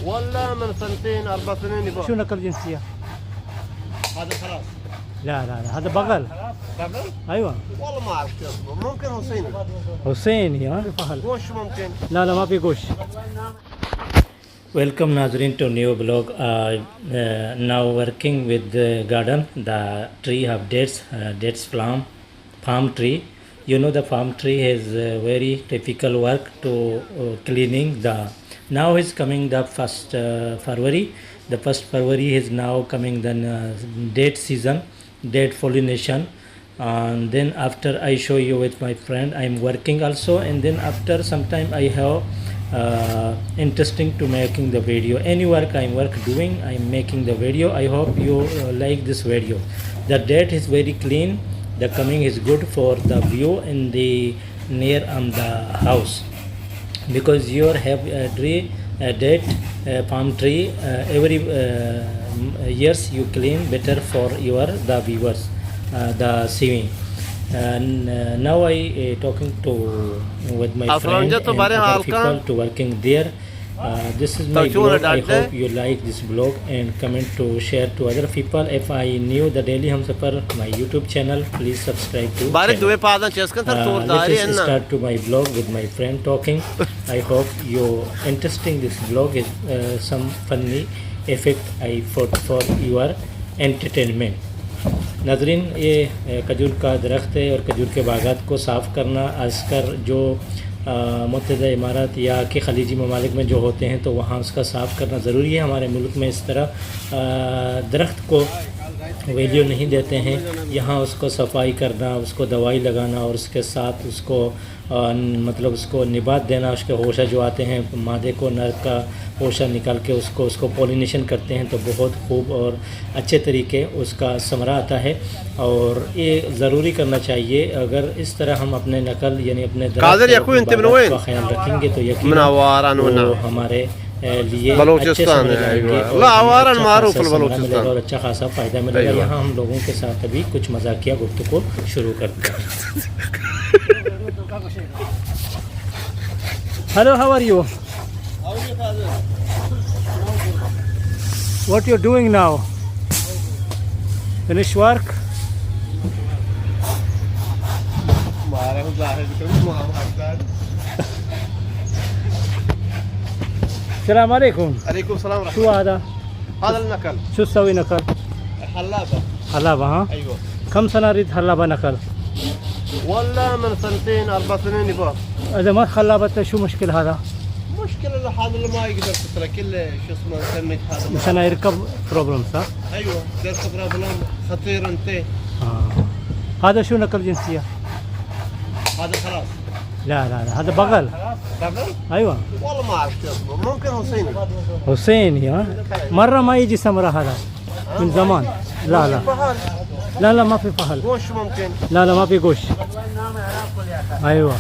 ولا من سنتين 4 سنين يبقى. شو نقل جنسية؟ هذا خلاص. لا هذا بغل. بغل؟ ايوه والله ما اعرف شو اسمه، ممكن حسيني. حسيني ما في فهل. Gauss ممكن. لا ما في Gauss. Welcome Nazrin to new blog. Now working with the garden, the tree of dates palm tree. You know the palm tree has very typical work to cleaning the. Now is coming the first February. The first February is now coming the date season, date pollination. And then after I show you with my friend, I am working also, and then after some time I have interesting to making the video. Any work I am doing, I am making the video. I hope you like this video. The date is very clean. The coming is good for the view in the near on the house, because you have a tree, a date, palm tree. Every years you clean better for your the viewers, the seeing. And now I talking to with my friend and other people to working there. This is my blog. I hope you like this blog and comment to share to other people. If I new the daily hum safar my YouTube channel, please subscribe to let's start to my blog with my friend talking. I hope you interesting this blog is some funny effect I put for your entertainment. नाज़रीन ये खजूर का दरख्त है और खजूर के बागात को साफ़ करना आजकल जो मुत्तहिदा इमारात या कि खलीजी ममालिक में जो होते हैं तो वहाँ उसका साफ़ करना ज़रूरी है। हमारे मुल्क में इस तरह दरख्त को वैल्यू नहीं देते हैं। यहाँ उसको सफाई करना, उसको दवाई लगाना और उसके साथ उसको मतलब उसको निबात देना, उसके होशा जो आते हैं मादे को नर का होशा निकाल के उसको पॉलिनेशन करते हैं तो बहुत खूब और अच्छे तरीके उसका समरा आता है। और ये ज़रूरी करना चाहिए। अगर इस तरह हम अपने नकल यानी अपने दरख्त का ख्याल रखेंगे तो यकीनन हमारे लिए बलूचिस्तान मिलेगा और अच्छा खासा फ़ायदा मिलेगा। यहाँ हम लोगों के साथ अभी कुछ मजाकिया गुफ्तगू शुरू करते हैं। Hello, how are you? What you doing now? Finish work? السلام عليكم. عليكم السلام ورحمة شو هذا؟ هذا النكل. شو تسوي نكل؟ حلابة ها؟ ايوه. كم سنة ريد حلابة نكل؟ ولا من سنتين 4 سنين يبقى. إذا ما خلابته شو مشكل هذا؟ مشكلة هذا اللي ما يقدر تترك كله شو اسمه سميت هذا. مشان يركب بروبلم صح؟ ايوه يركب بروبلم خطير انت. هذا شو نقل جنسية؟ هذا خلاص. لا هذا بغل. بغل؟ ايوه. والله ما اعرف شو اسمه، ممكن حسيني. حسيني ها؟ مرة ما يجي سمرة هذا من زمان. لا ما في فهل. Gauss ممكن. لا ما في Gauss. ايوه.